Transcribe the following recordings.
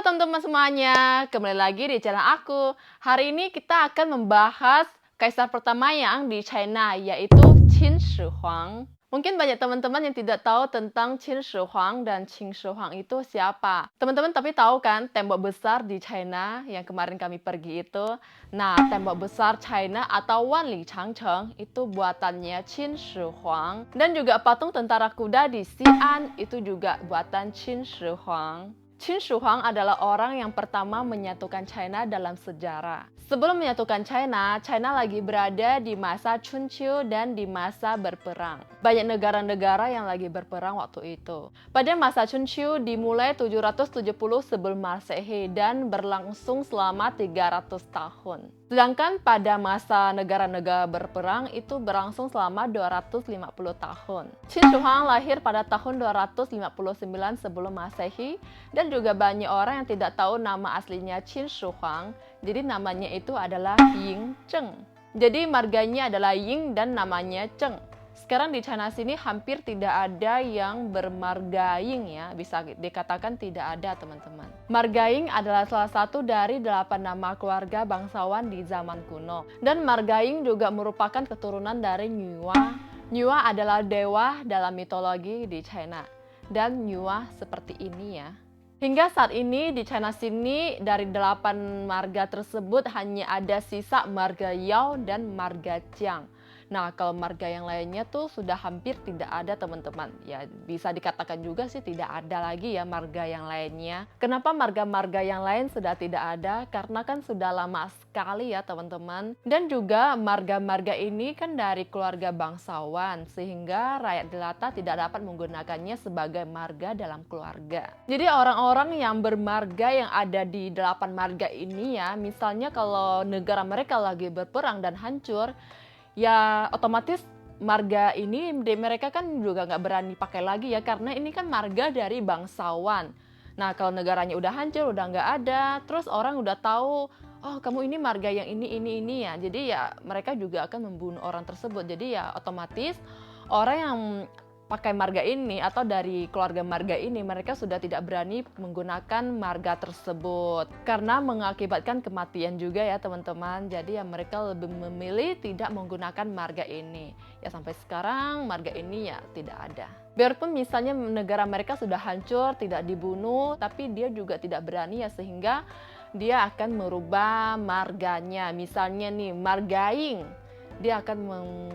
teman-teman semuanya, kembali lagi di channel aku. Hari ini kita akan membahas kaisar pertama yang di China, yaitu Qin Shi Huang. Mungkin banyak teman-teman yang tidak tahu tentang Qin Shi Huang dan Qin Shi Huang itu siapa. Teman-teman tapi tahu kan tembok besar di China yang kemarin kami pergi itu? Nah, tembok besar China atau Wanli Changcheng itu buatannya Qin Shi Huang. Dan juga patung tentara kuda di Xi'an itu juga buatan Qin Shi Huang. Qin Shi Huang adalah orang yang pertama menyatukan China dalam sejarah. Sebelum menyatukan China, China lagi berada di masa Chunqiu dan di masa berperang. Banyak negara-negara yang lagi berperang waktu itu. Pada masa Chunqiu dimulai 770 sebelum Masehi dan berlangsung selama 300 tahun. Sedangkan pada masa negara-negara berperang itu berlangsung selama 250 tahun. Qin Shi Huang lahir pada tahun 259 sebelum Masehi dan juga banyak orang yang tidak tahu nama aslinya Qin Shi Huang. Jadi namanya itu adalah Ying Zheng. Jadi marganya adalah Ying dan namanya Zheng. Sekarang di China sini hampir tidak ada yang bermarga Ying ya, bisa dikatakan tidak ada teman-teman. Marga Ying adalah salah satu dari 8 nama keluarga bangsawan di zaman kuno. Dan marga Ying juga merupakan keturunan dari Nyua. Nyua adalah dewa dalam mitologi di China. Dan Nyua seperti ini ya. Hingga saat ini di China sini dari 8 marga tersebut hanya ada sisa marga Yao dan marga Jiang. Nah, kalau marga yang lainnya tuh sudah hampir tidak ada teman-teman. Ya, bisa dikatakan juga sih tidak ada lagi ya marga yang lainnya. Kenapa marga-marga yang lain sudah tidak ada? Karena kan sudah lama sekali ya teman-teman. Dan juga marga-marga ini kan dari keluarga bangsawan. Sehingga rakyat jelata tidak dapat menggunakannya sebagai marga dalam keluarga. Jadi orang-orang yang bermarga yang ada di 8 marga ini ya, misalnya kalau negara mereka lagi berperang dan hancur, ya otomatis marga ini mereka kan juga nggak berani pakai lagi ya karena ini kan marga dari bangsawan. Nah kalau negaranya udah hancur, udah nggak ada, terus orang udah tahu, oh kamu ini marga yang ini ya. Jadi ya mereka juga akan membunuh orang tersebut. Jadi ya otomatis orang yang pakai marga ini atau dari keluarga marga ini mereka sudah tidak berani menggunakan marga tersebut karena mengakibatkan kematian juga ya teman-teman. Jadi ya mereka lebih memilih tidak menggunakan marga ini. Ya sampai sekarang marga ini ya tidak ada. Biarpun misalnya negara mereka sudah hancur, tidak dibunuh, tapi dia juga tidak berani ya sehingga dia akan merubah marganya. Misalnya nih marga Ying, dia akan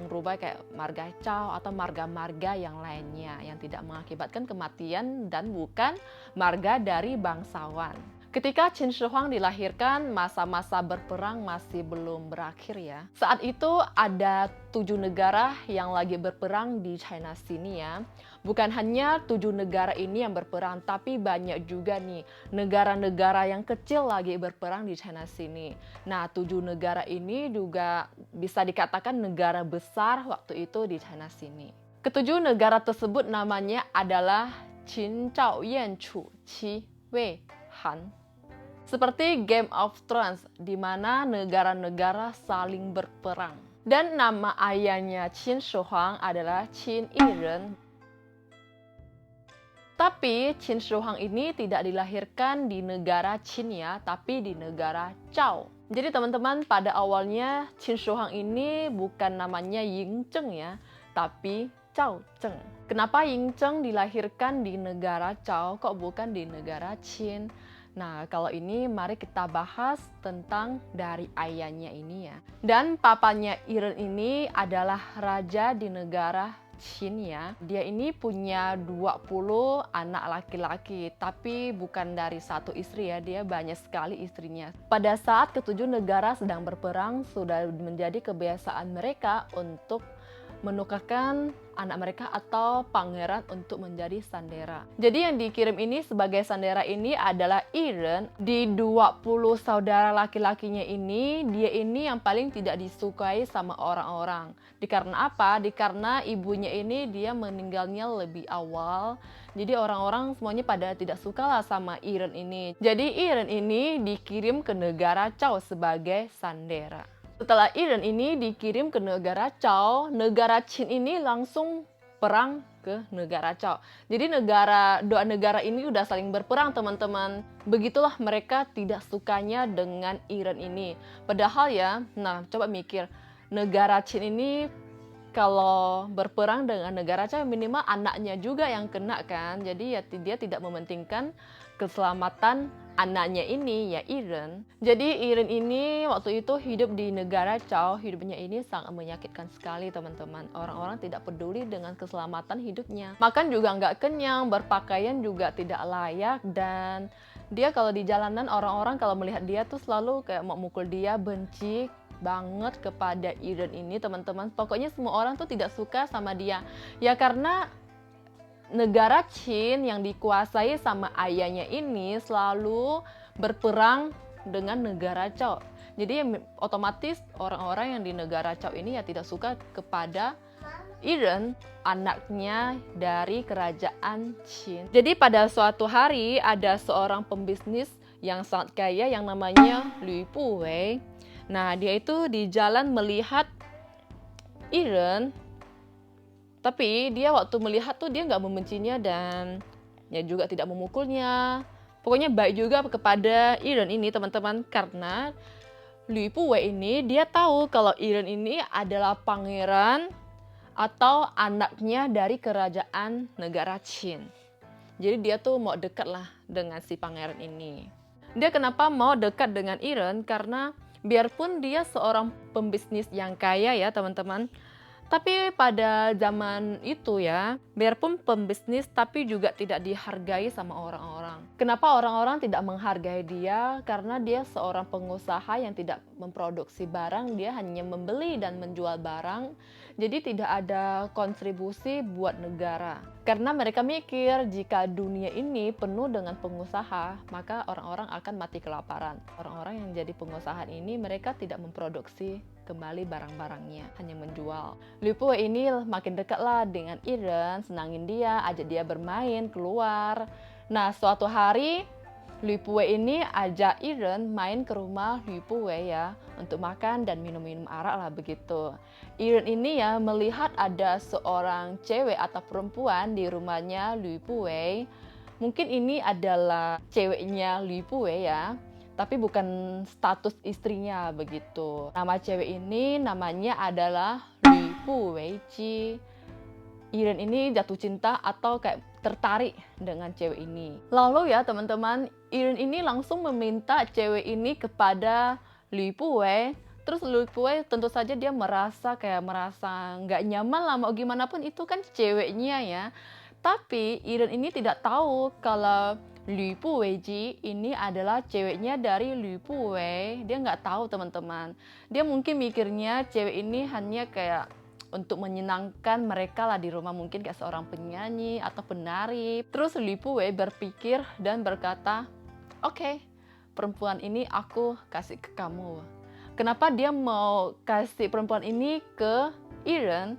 merubah kayak marga Cao atau marga-marga yang lainnya yang tidak mengakibatkan kematian dan bukan marga dari bangsawan. Ketika Qin Shi Huang dilahirkan, masa-masa berperang masih belum berakhir ya. Saat itu ada 7 negara yang lagi berperang di China sini ya. Bukan hanya 7 negara ini yang berperang, tapi banyak juga nih negara-negara yang kecil lagi berperang di China sini. Nah, 7 negara ini juga bisa dikatakan negara besar waktu itu di China sini. Ketujuh negara tersebut namanya adalah Qin, Zhao, Yan, Chu, Qi, Wei, Han. Seperti Game of Thrones, di mana negara-negara saling berperang. Dan nama ayahnya Qin Shi Huang adalah Qin Yiren. Tapi Qin Shi Huang ini tidak dilahirkan di negara Qin ya, tapi di negara Zhao. Jadi teman-teman, pada awalnya Qin Shi Huang ini bukan namanya Ying Zheng ya, tapi Zhao Zheng. Kenapa Ying Zheng dilahirkan di negara Zhao, kok bukan di negara Qin? Nah, kalau ini mari kita bahas tentang dari ayahnya ini ya. Dan papanya Yiren ini adalah raja di negara Qin ya. Dia ini punya 20 anak laki-laki, tapi bukan dari satu istri ya, dia banyak sekali istrinya. Pada saat ketujuh negara sedang berperang, sudah menjadi kebiasaan mereka untuk menukarkan anak mereka atau pangeran untuk menjadi sandera. Jadi yang dikirim ini sebagai sandera ini adalah Yiren. Di 20 saudara laki-lakinya ini, dia ini yang paling tidak disukai sama orang-orang. Karena apa? Karena ibunya ini dia meninggalnya lebih awal. Jadi orang-orang semuanya pada tidak suka lah sama Yiren ini. Jadi Yiren ini dikirim ke negara Zhao sebagai sandera. Setelah Yiren ini dikirim ke negara Zhao, negara Qin ini langsung berperang ke negara Zhao. Jadi dua negara ini udah saling berperang, teman-teman. Begitulah mereka tidak sukanya dengan Iran ini. Padahal ya, nah coba mikir, negara Qin ini kalau berperang dengan negara Zhao minimal anaknya juga yang kena kan. Jadi ya dia tidak mementingkan keselamatan anaknya ini, ya Iren. Jadi Iren ini waktu itu hidup di negara Zhao, hidupnya ini sangat menyakitkan sekali teman-teman. Orang-orang tidak peduli dengan keselamatan hidupnya. Makan juga nggak kenyang, berpakaian juga tidak layak, dan dia kalau di jalanan orang-orang kalau melihat dia tuh selalu kayak mau mukul dia, benci banget kepada Iren ini teman-teman. Pokoknya semua orang tuh tidak suka sama dia. Ya karena negara Qin yang dikuasai sama ayahnya ini selalu berperang dengan negara Zhao. Jadi otomatis orang-orang yang di negara Zhao ini ya tidak suka kepada Iren, anaknya dari kerajaan Qin. Jadi pada suatu hari ada seorang pembisnis yang sangat kaya yang namanya Lü Puwei. Nah, dia itu di jalan melihat Iren, tapi dia waktu melihat tuh dia nggak membencinya dan ya juga tidak memukulnya. Pokoknya baik juga kepada Iren ini teman-teman, karena Lü Puwei ini dia tahu kalau Iren ini adalah pangeran atau anaknya dari kerajaan negara Qin. Jadi dia tuh mau dekat lah dengan si pangeran ini. Dia kenapa mau dekat dengan Iren? Karena biarpun dia seorang pembisnis yang kaya ya teman-teman, tapi pada zaman itu ya, biarpun pembisnis tapi juga tidak dihargai sama orang-orang. Kenapa orang-orang tidak menghargai dia? Karena dia seorang pengusaha yang tidak memproduksi barang, dia hanya membeli dan menjual barang. Jadi tidak ada kontribusi buat negara. Karena mereka mikir jika dunia ini penuh dengan pengusaha, maka orang-orang akan mati kelaparan. Orang-orang yang jadi pengusaha ini mereka tidak memproduksi kembali barang-barangnya, hanya menjual. Lü Puwei ini makin dekatlah dengan Iren, senangin dia, ajak dia bermain, keluar. Nah, suatu hari Lü Puwei ini ajak Iren main ke rumah Lü Puwei ya, untuk makan dan minum-minum arak lah begitu. Iren ini ya melihat ada seorang cewek atau perempuan di rumahnya Lü Puwei. Mungkin ini adalah ceweknya Lü Puwei ya, tapi bukan status istrinya begitu. Nama cewek ini namanya adalah Lü Puweiji. Iren ini jatuh cinta atau kayak tertarik dengan cewek ini. Lalu ya teman-teman, Iren ini langsung meminta cewek ini kepada Lü Puwei. Terus Lü Puwei tentu saja dia merasa nggak nyaman lah, mau gimana pun itu kan ceweknya ya. Tapi Iren ini tidak tahu kalau Lü Puweiji ini adalah ceweknya dari Lü Puwei. Dia nggak tahu teman-teman. Dia mungkin mikirnya cewek ini hanya kayak untuk menyenangkan mereka lah di rumah, mungkin kayak seorang penyanyi atau penari. Terus Lü Puwei berpikir dan berkata, "Oke, perempuan ini aku kasih ke kamu." Kenapa dia mau kasih perempuan ini ke Iren?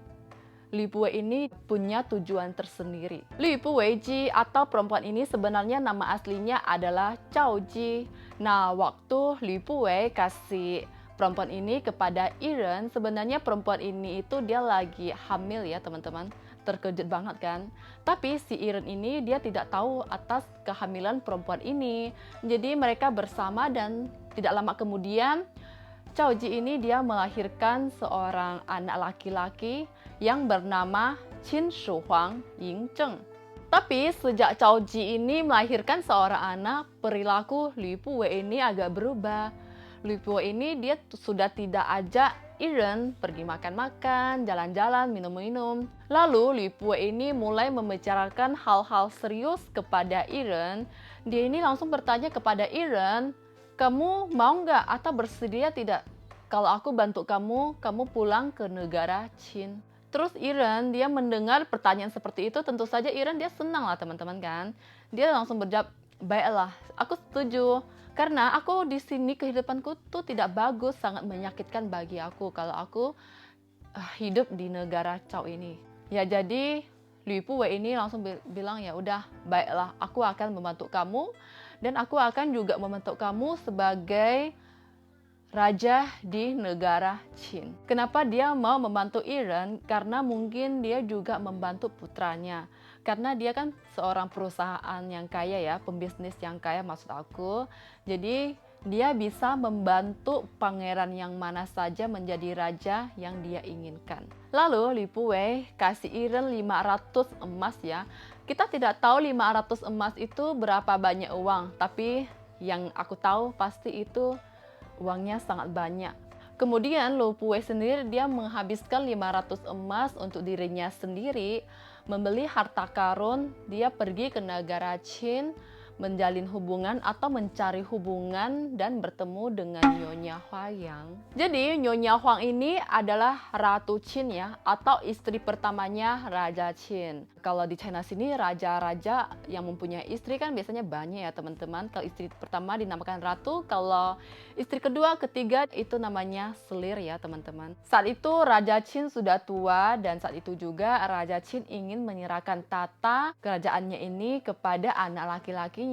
Lü Puwei ini punya tujuan tersendiri. Lü Puweiji atau perempuan ini sebenarnya nama aslinya adalah Zhao Ji. Nah, waktu Lü Puwei kasih perempuan ini kepada Iren, sebenarnya perempuan ini itu dia lagi hamil ya teman-teman. Terkejut banget kan? Tapi si Iren ini dia tidak tahu atas kehamilan perempuan ini. Jadi mereka bersama dan tidak lama kemudian Zhao Ji ini dia melahirkan seorang anak laki-laki yang bernama Qin Shi Huang Ying Zheng. Tapi sejak Zhao Ji ini melahirkan seorang anak, perilaku Lü Puwei ini agak berubah. Lü Puwei ini dia sudah tidak ajak Iren pergi makan-makan, jalan-jalan, minum-minum. Lalu Lü Puwei ini mulai membicarakan hal-hal serius kepada Iren. Dia ini langsung bertanya kepada Iren, "Kamu mau nggak atau bersedia tidak kalau aku bantu kamu pulang ke negara Qin?" Terus Iren dia mendengar pertanyaan seperti itu, tentu saja Iren dia senang lah teman-teman kan. Dia langsung berjawab, "Baiklah, aku setuju. Karena aku di sini kehidupanku tuh tidak bagus, sangat menyakitkan bagi aku kalau aku hidup di negara Zhao ini." Ya jadi Lü Puwei ini langsung bilang, "Ya udah, baiklah, aku akan membantu kamu dan aku akan juga membantu kamu sebagai raja di negara Qin. Kenapa dia mau membantu Iren? Karena mungkin dia juga membantu putranya. Karena dia kan seorang perusahaan yang kaya ya, pembisnis yang kaya maksud aku. Jadi dia bisa membantu pangeran yang mana saja menjadi raja yang dia inginkan. Lalu Li Puwei kasih Iren 500 emas ya. Kita tidak tahu 500 emas itu berapa banyak uang, tapi yang aku tahu pasti itu uangnya sangat banyak. Kemudian Lu Puwei sendiri dia menghabiskan 500 emas untuk dirinya sendiri, membeli harta karun, dia pergi ke negara Qin, menjalin hubungan atau mencari hubungan dan bertemu dengan Nyonya Huayang. Jadi Nyonya Huang ini adalah Ratu Qin ya, atau istri pertamanya Raja Qin. Kalau di China sini raja-raja yang mempunyai istri kan biasanya banyak ya teman-teman. Kalau istri pertama dinamakan Ratu, kalau istri kedua, ketiga itu namanya selir ya teman-teman. Saat itu Raja Qin sudah tua dan saat itu juga Raja Qin ingin menyerahkan tata kerajaannya ini kepada anak laki-laki.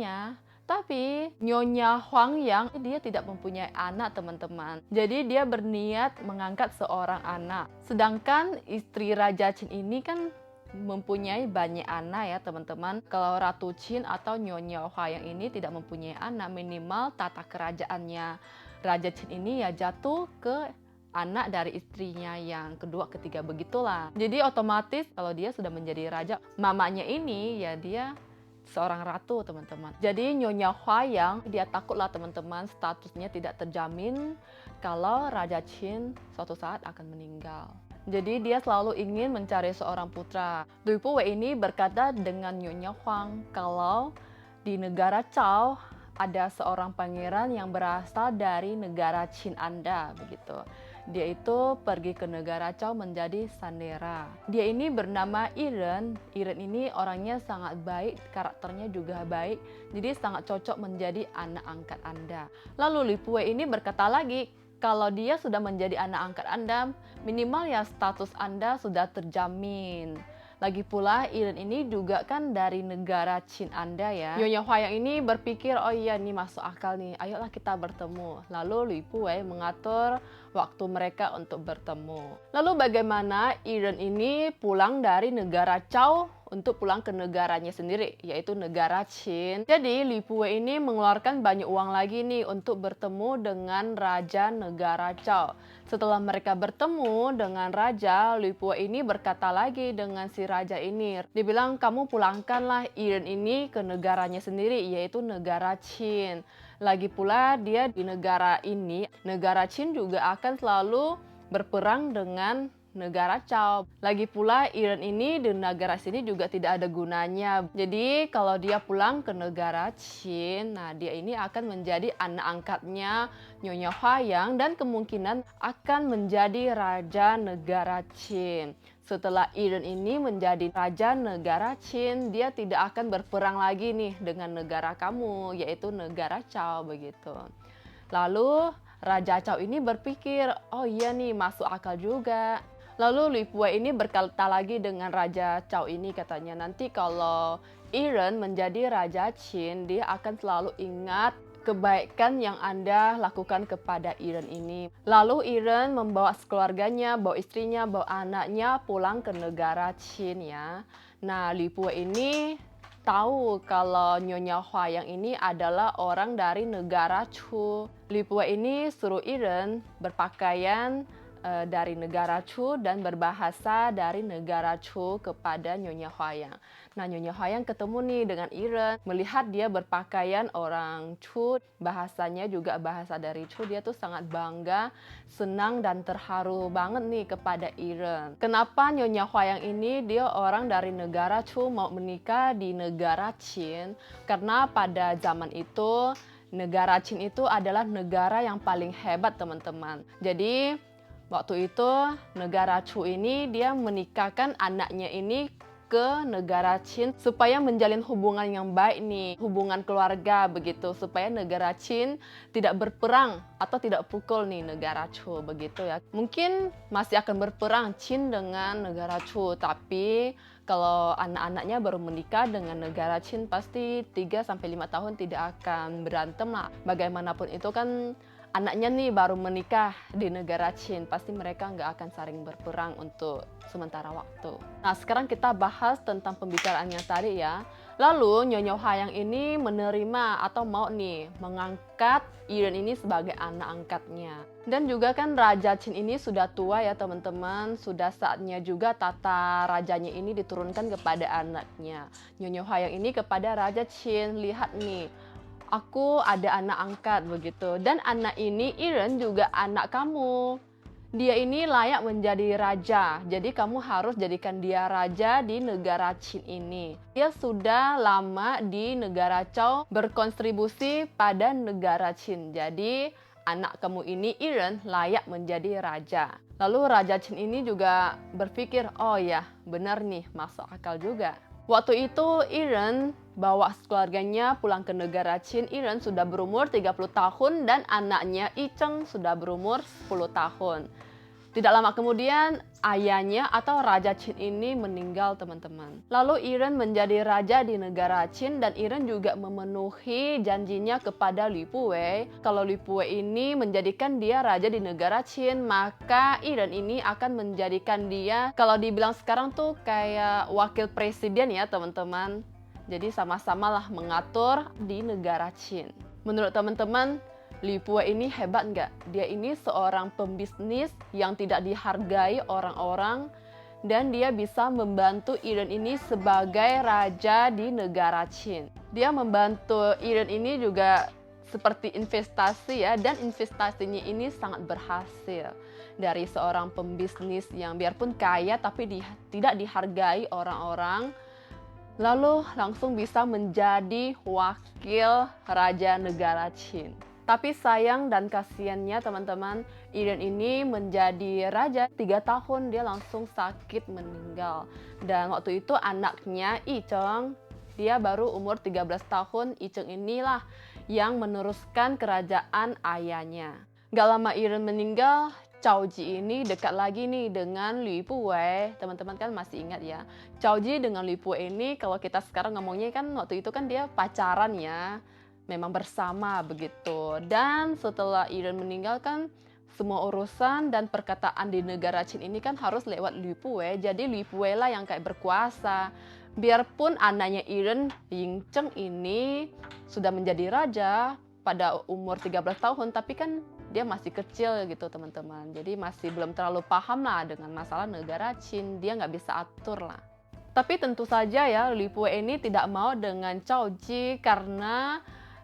Tapi Nyonya Huangyang dia tidak mempunyai anak teman-teman. Jadi dia berniat mengangkat seorang anak. Sedangkan istri Raja Qin ini kan mempunyai banyak anak ya teman-teman. Kalau Ratu Qin atau Nyonya Huangyang ini tidak mempunyai anak, minimal tata kerajaannya Raja Qin ini ya jatuh ke anak dari istrinya yang kedua, ketiga begitulah. Jadi otomatis kalau dia sudah menjadi raja, mamanya ini ya dia seorang ratu teman-teman. Jadi Nyonya Huayang dia takutlah teman-teman statusnya tidak terjamin kalau Raja Qin suatu saat akan meninggal. Jadi dia selalu ingin mencari seorang putra. Lui Puwei ini berkata dengan Nyonya Huang kalau di negara Cao ada seorang pangeran yang berasal dari negara Qin Anda begitu. Dia itu pergi ke negara Cao menjadi sandera. Dia ini bernama Iren. Iren ini orangnya sangat baik, karakternya juga baik. Jadi sangat cocok menjadi anak angkat Anda. Lalu Li Puwei ini berkata lagi, kalau dia sudah menjadi anak angkat Anda, minimal ya status Anda sudah terjamin. Lagi pula Iren ini juga kan dari negara Qin Anda ya. Nyonya Huayang ini berpikir, oh iya ini masuk akal nih, ayolah kita bertemu. Lalu Li Puwei mengatur waktu mereka untuk bertemu. Lalu bagaimana Iren ini pulang dari negara Cao untuk pulang ke negaranya sendiri, yaitu negara Qin. Jadi Li Puwei ini mengeluarkan banyak uang lagi nih untuk bertemu dengan raja negara Cao. Setelah mereka bertemu dengan raja, Li Puwei ini berkata lagi dengan si raja ini. Dia bilang, kamu pulangkanlah Iren ini ke negaranya sendiri, yaitu negara Qin. Lagi pula dia di negara ini, negara Qin juga akan selalu berperang dengan negara Cao. Lagi pula Iren ini di negara sini juga tidak ada gunanya. Jadi kalau dia pulang ke negara Qin, nah dia ini akan menjadi anak angkatnya Nyonya Huayang dan kemungkinan akan menjadi raja negara Qin. Setelah Iren ini menjadi raja negara Qin, dia tidak akan berperang lagi nih dengan negara kamu, yaitu negara Cao begitu. Lalu Raja Cao ini berpikir, oh iya nih masuk akal juga. Lalu Li Puwei ini berkata lagi dengan Raja Cao ini, katanya nanti kalau Iren menjadi Raja Qin, dia akan selalu ingat kebaikan yang Anda lakukan kepada Iren ini. Lalu Iren membawa keluarganya, bawa istrinya, bawa anaknya pulang ke negara Qin ya. Nah Li Puwei ini tahu kalau Nyonya Huayang ini adalah orang dari negara Chu. Li Puwei ini suruh Iren berpakaian dari negara Chu dan berbahasa dari negara Chu kepada Nyonya Huayang. Nah Nyonya Huayang ketemu nih dengan Iren, melihat dia berpakaian orang Chu, bahasanya juga bahasa dari Chu, dia tuh sangat bangga, senang dan terharu banget nih kepada Iren. Kenapa Nyonya Huayang ini dia orang dari negara Chu mau menikah di negara Qin? Karena pada zaman itu negara Qin itu adalah negara yang paling hebat teman-teman. Jadi waktu itu negara Chu ini dia menikahkan anaknya ini ke negara Qin supaya menjalin hubungan yang baik nih, hubungan keluarga begitu, supaya negara Qin tidak berperang atau tidak pukul nih negara Chu begitu ya. Mungkin masih akan berperang Qin dengan negara Chu, tapi kalau anak-anaknya baru menikah dengan negara Qin pasti 3-5 tahun tidak akan berantem lah. Bagaimanapun itu kan anaknya nih baru menikah di negara Qin, pasti mereka nggak akan saling berperang untuk sementara waktu. Nah, sekarang kita bahas tentang pembicaraannya tadi ya. Lalu Nyonya Hayang ini menerima atau mau nih mengangkat Iren ini sebagai anak angkatnya. Dan juga kan Raja Qin ini sudah tua ya teman-teman, sudah saatnya juga tata rajanya ini diturunkan kepada anaknya. Nyonya Hayang ini kepada Raja Qin, lihat nih, aku ada anak angkat begitu. Dan anak ini Iren juga anak kamu. Dia ini layak menjadi raja. Jadi kamu harus jadikan dia raja di negara Qin ini. Dia sudah lama di negara Zhou berkontribusi pada negara Qin. Jadi anak kamu ini Iren layak menjadi raja. Lalu Raja Qin ini juga berpikir, oh ya benar nih, masuk akal juga. Waktu itu Iren bawa keluarganya pulang ke negara Qin. Iren sudah berumur 30 tahun dan anaknya Icheng sudah berumur 10 tahun. Tidak lama kemudian ayahnya atau Raja Qin ini meninggal teman-teman. Lalu Iren menjadi raja di negara Qin dan Iren juga memenuhi janjinya kepada Li Puwei. Kalau Li Puwei ini menjadikan dia raja di negara Qin, maka Iren ini akan menjadikan dia, kalau dibilang sekarang tuh kayak wakil presiden ya teman-teman. Jadi sama-sama lah mengatur di negara Qin. Menurut teman-teman, Li Puwei ini hebat nggak? Dia ini seorang pembisnis yang tidak dihargai orang-orang dan dia bisa membantu Iren ini sebagai raja di negara Qin. Dia membantu Iren ini juga seperti investasi ya, dan investasinya ini sangat berhasil. Dari seorang pembisnis yang biarpun kaya tapi tidak dihargai orang-orang, lalu langsung bisa menjadi wakil raja negara Qin. Tapi sayang dan kasihannya teman-teman, Iren ini menjadi raja 3 tahun dia langsung sakit meninggal. Dan waktu itu anaknya Icheng, dia baru umur 13 tahun. Icheng inilah yang meneruskan kerajaan ayahnya. Gak lama Iren meninggal, Cao Ji ini dekat lagi nih dengan Li Puwei. Teman-teman kan masih ingat ya. Cao Ji dengan Li Puwei ini kalau kita sekarang ngomongnya kan waktu itu kan dia pacaran ya. Memang bersama begitu. Dan setelah Iren meninggal kan semua urusan dan perkataan di negara Qin ini kan harus lewat Li Puwei. Jadi Li Puwei lah yang kayak berkuasa. Biarpun anaknya Iren, Yingcheng ini sudah menjadi raja pada umur 13 tahun, tapi kan dia masih kecil gitu teman-teman. Jadi masih belum terlalu paham lah dengan masalah negara Qin. Dia nggak bisa atur lah. Tapi tentu saja ya Li Puwei ini tidak mau dengan Cao Ji karena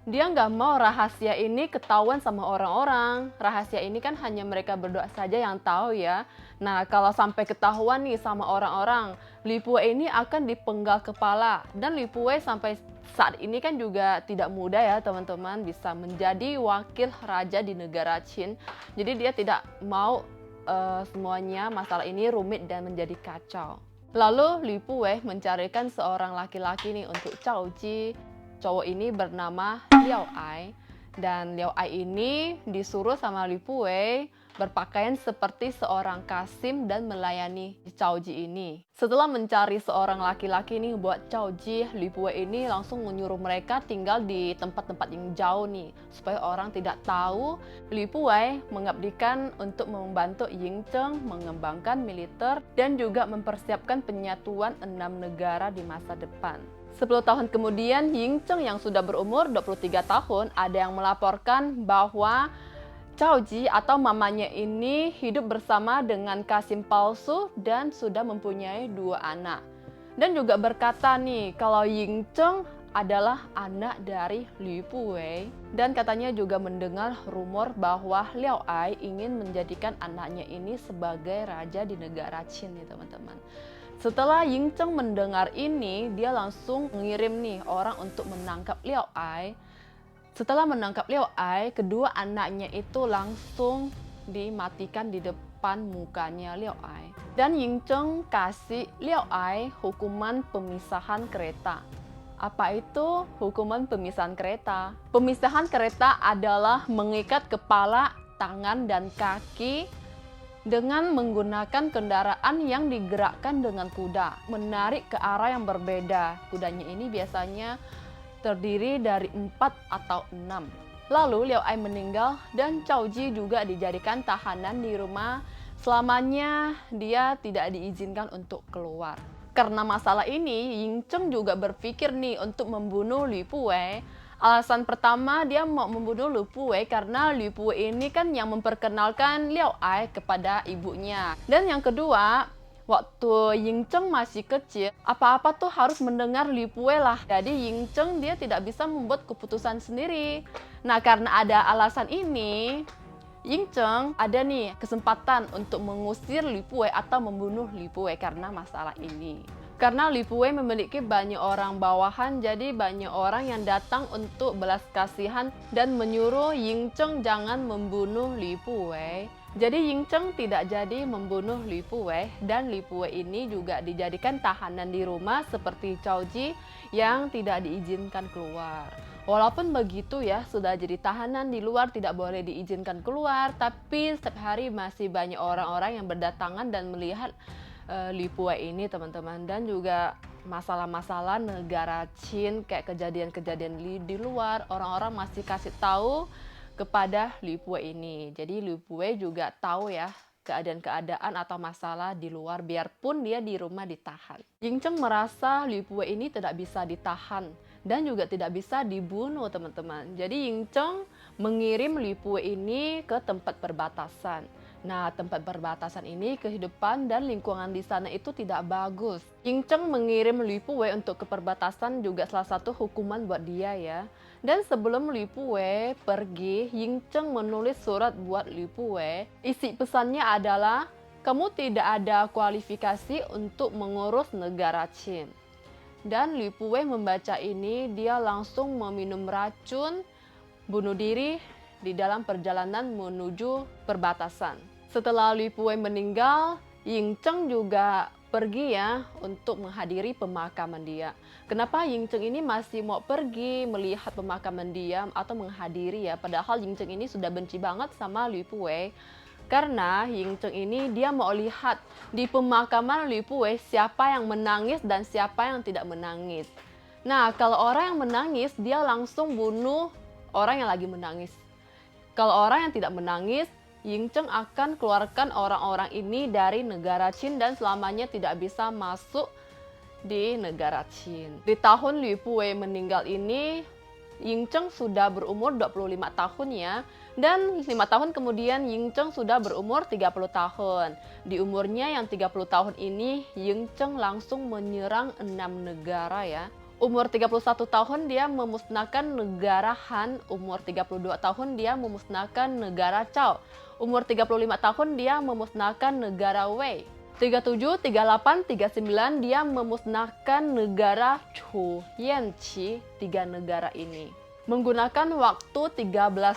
dia nggak mau rahasia ini ketahuan sama orang-orang. Rahasia ini kan hanya mereka berdua saja yang tahu ya. Nah, kalau sampai ketahuan nih sama orang-orang, Li Puwei ini akan dipenggal kepala. Dan Li Puwei sampai saat ini kan juga tidak mudah ya teman-teman, bisa menjadi wakil raja di negara Qin. Jadi dia tidak mau semuanya masalah ini rumit dan menjadi kacau. Lalu Li Puwei mencarikan seorang laki-laki nih untuk Cao Ji. Cowok ini bernama Liao Ai, dan Liao Ai ini disuruh sama Li Puwei berpakaian seperti seorang kasim dan melayani Cao Ji ini. Setelah mencari seorang laki-laki nih buat Cao Ji, Li Puwei ini langsung menyuruh mereka tinggal di tempat-tempat yang jauh nih, supaya orang tidak tahu. Li Puwei mengabdikan untuk membantu Yingcheng mengembangkan militer dan juga mempersiapkan penyatuan 6 negara di masa depan. 10 tahun kemudian, Yingcheng yang sudah berumur 23 tahun ada yang melaporkan bahwa Cao Ji atau mamanya ini hidup bersama dengan kasim palsu dan sudah mempunyai 2 anak. Dan juga berkata nih kalau Yingcheng adalah anak dari Li Puwei. Dan katanya juga mendengar rumor bahwa Liao Ai ingin menjadikan anaknya ini sebagai raja di negara Qin nih teman-teman. Setelah Yingcheng mendengar ini, dia langsung mengirim nih orang untuk menangkap Liao Ai. Setelah menangkap Liao Ai, kedua anaknya itu langsung dimatikan di depan mukanya Liao Ai. Dan Yingcheng kasih Liao Ai hukuman pemisahan kereta. Apa itu hukuman pemisahan kereta? Pemisahan kereta adalah mengikat kepala, tangan, dan kaki dengan menggunakan kendaraan yang digerakkan dengan kuda, menarik ke arah yang berbeda. Kudanya ini biasanya terdiri dari 4 atau 6. Lalu Liao Ai meninggal dan Cao Ji juga dijadikan tahanan di rumah. Selamanya dia tidak diizinkan untuk keluar. Karena masalah ini, Ying Cheng juga berpikir nih untuk membunuh Li Pue. Alasan pertama dia mau membunuh Li Pue karena Li Pue ini kan yang memperkenalkan Liao Ai kepada ibunya. Dan yang kedua, waktu Ying Cheng masih kecil, apa-apa tuh harus mendengar Li Pue lah. Jadi Ying Cheng dia tidak bisa membuat keputusan sendiri. Nah, karena ada alasan ini, Ying Cheng ada nih kesempatan untuk mengusir Li Pue atau membunuh Li Pue karena masalah ini. Karena Li Pue memiliki banyak orang bawahan, jadi banyak orang yang datang untuk belas kasihan dan menyuruh Ying Cheng jangan membunuh Li Pue. Jadi Ying Cheng tidak jadi membunuh Li Pue dan Li Pue ini juga dijadikan tahanan di rumah seperti Cao Ji yang tidak diizinkan keluar. Walaupun begitu ya, sudah jadi tahanan di luar tidak boleh diizinkan keluar, tapi setiap hari masih banyak orang-orang yang berdatangan dan melihat Li Pue ini teman-teman. Dan juga masalah-masalah negara Qin kayak kejadian-kejadian di luar, orang-orang masih kasih tahu kepada Li Pue ini. Jadi Li Pue juga tahu ya keadaan-keadaan atau masalah di luar biarpun dia di rumah ditahan. Ying Cheng merasa Li Pue ini tidak bisa ditahan dan juga tidak bisa dibunuh teman-teman. Jadi Ying Cheng mengirim Li Pue ini ke tempat perbatasan. Nah, tempat perbatasan ini kehidupan dan lingkungan di sana itu tidak bagus. Ying Cheng mengirim Li Pue untuk ke perbatasan juga salah satu hukuman buat dia ya. Dan sebelum Li Pue pergi, Ying Cheng menulis surat buat Li Pue. Isi pesannya adalah, kamu tidak ada kualifikasi untuk mengurus negara Qin. Dan Li Pue membaca ini, dia langsung meminum racun, bunuh diri di dalam perjalanan menuju perbatasan. Setelah Li Pue meninggal, Ying Cheng juga pergi ya untuk menghadiri pemakaman dia. Kenapa Ying Cheng ini masih mau pergi melihat pemakaman dia atau menghadiri ya? Padahal Ying Cheng ini sudah benci banget sama Li Pue. Karena Ying Cheng ini dia mau lihat di pemakaman Li Pue siapa yang menangis dan siapa yang tidak menangis. Nah, kalau orang yang menangis dia langsung bunuh orang yang lagi menangis. Kalau orang yang tidak menangis, Ying Cheng akan keluarkan orang-orang ini dari negara Qin dan selamanya tidak bisa masuk di negara Qin. Di tahun Li Pue meninggal ini, Ying Cheng sudah berumur 25 tahun ya. Dan 5 tahun kemudian Ying Cheng sudah berumur 30 tahun. Di umurnya yang 30 tahun ini, Ying Cheng langsung menyerang 6 negara ya. Umur 31 tahun dia memusnahkan negara Han, umur 32 tahun dia memusnahkan negara Cao, umur 35 tahun dia memusnahkan negara Wei, 37, 38, 39 dia memusnahkan negara Chu, Yanqi, 3 negara ini. Menggunakan waktu 13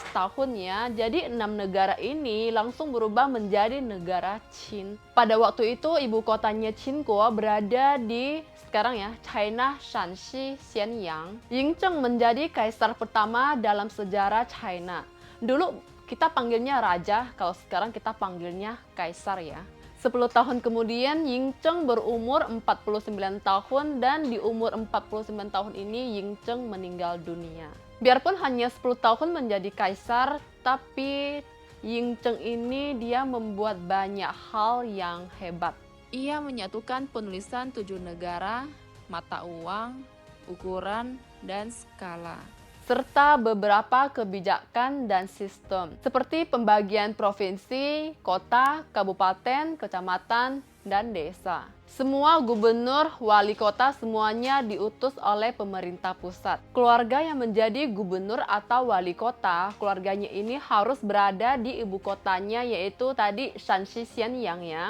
tahun ya, jadi 6 negara ini langsung berubah menjadi negara Qin. Pada waktu itu ibu kotanya Qinguo berada di sekarang ya, China, Shanxi, Xianyang. Ying Cheng menjadi kaisar pertama dalam sejarah China. Dulu kita panggilnya raja, kalau sekarang kita panggilnya kaisar ya. 10 tahun kemudian Ying Cheng berumur 49 tahun dan di umur 49 tahun ini Ying Cheng meninggal dunia. Biarpun hanya 10 tahun menjadi kaisar, tapi Ying Cheng ini dia membuat banyak hal yang hebat. Ia menyatukan penulisan 7 negara, mata uang, ukuran, dan skala, serta beberapa kebijakan dan sistem, seperti pembagian provinsi, kota, kabupaten, kecamatan, dan desa. Semua gubernur, wali kota semuanya diutus oleh pemerintah pusat. Keluarga yang menjadi gubernur atau wali kota, keluarganya ini harus berada di ibu kotanya yaitu tadi Shanxi Xianyang ya.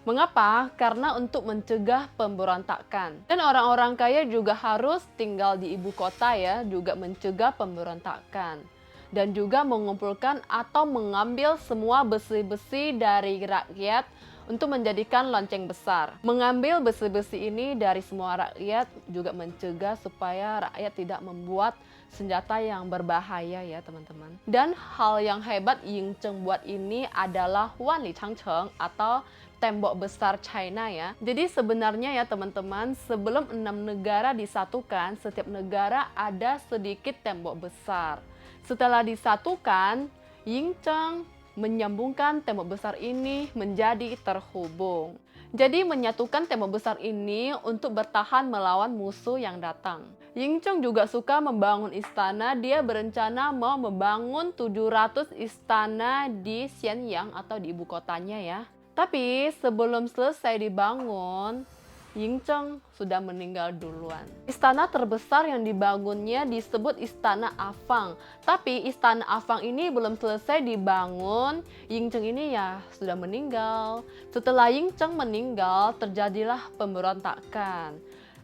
Mengapa? Karena untuk mencegah pemberontakan. Dan orang-orang kaya juga harus tinggal di ibu kota ya, juga mencegah pemberontakan. Dan juga mengumpulkan atau mengambil semua besi-besi dari rakyat untuk menjadikan lonceng besar. Mengambil besi-besi ini dari semua rakyat juga mencegah supaya rakyat tidak membuat senjata yang berbahaya ya teman-teman. Dan hal yang hebat Ying Cheng buat ini adalah Wanli Changcheng atau tembok besar China ya. Jadi sebenarnya ya teman-teman, sebelum 6 negara disatukan, setiap negara ada sedikit tembok besar. Setelah disatukan, Yingzheng menyambungkan tembok besar ini menjadi terhubung. Jadi menyatukan tembok besar ini untuk bertahan melawan musuh yang datang. Yingzheng juga suka membangun istana. Dia berencana mau membangun 700 istana di Xianyang atau di ibu kotanya ya. Tapi sebelum selesai dibangun, Yingzheng sudah meninggal duluan. Istana terbesar yang dibangunnya disebut Istana Afang. Tapi Istana Afang ini belum selesai dibangun, Yingzheng ini ya sudah meninggal. Setelah Yingzheng meninggal, terjadilah pemberontakan.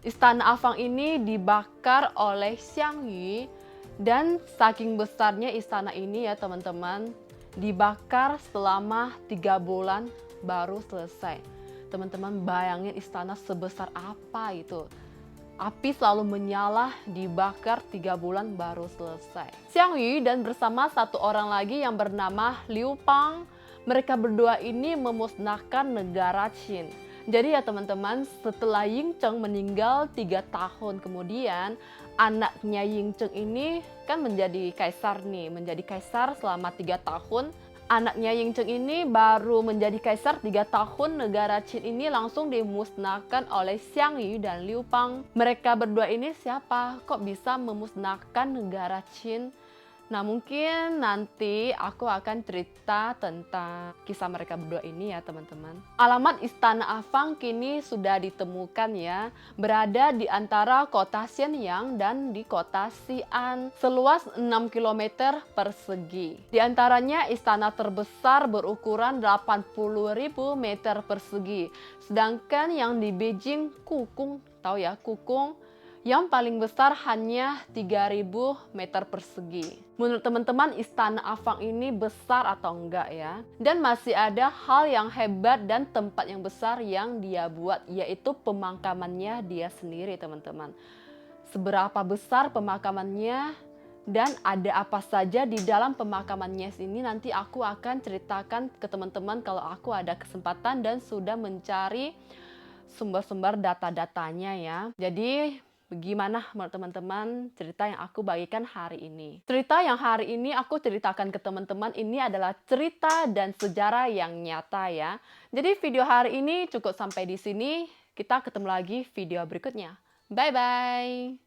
Istana Afang ini dibakar oleh Xiang Yu, dan saking besarnya istana ini ya teman-teman, dibakar selama 3 bulan baru selesai. Teman-teman bayangin istana sebesar apa itu. Api selalu menyala, dibakar 3 bulan baru selesai. Xiang Yu dan bersama satu orang lagi yang bernama Liu Pang, mereka berdua ini memusnahkan negara Qin. Jadi ya teman-teman, setelah Yingzheng meninggal 3 tahun kemudian, anaknya Yingzheng ini kan menjadi kaisar nih, menjadi kaisar selama 3 tahun. Anaknya Yingzheng ini baru menjadi kaisar 3 tahun, negara Qin ini langsung dimusnahkan oleh Xiang Yu dan Liu Pang. Mereka berdua ini siapa? Kok bisa memusnahkan negara Qin? Nah mungkin nanti aku akan cerita tentang kisah mereka berdua ini ya teman-teman. Alamat Istana Afang kini sudah ditemukan ya. Berada di antara kota Xianyang dan di kota Xi'an. Seluas 6 km persegi. Di antaranya istana terbesar berukuran 80.000 meter persegi. Sedangkan yang di Beijing, Kukung, tahu ya Kukung, yang paling besar hanya 3.000 meter persegi. Menurut teman-teman, Istana Afang ini besar atau enggak ya? Dan masih ada hal yang hebat dan tempat yang besar yang dia buat, yaitu pemakamannya dia sendiri teman-teman. Seberapa besar pemakamannya dan ada apa saja di dalam pemakamannya ini nanti aku akan ceritakan ke teman-teman kalau aku ada kesempatan dan sudah mencari sumber-sumber data-datanya ya. Jadi bagaimana menurut teman-teman cerita yang aku bagikan hari ini? Cerita yang hari ini aku ceritakan ke teman-teman ini adalah cerita dan sejarah yang nyata ya. Jadi video hari ini cukup sampai di sini. Kita ketemu lagi video berikutnya. Bye-bye.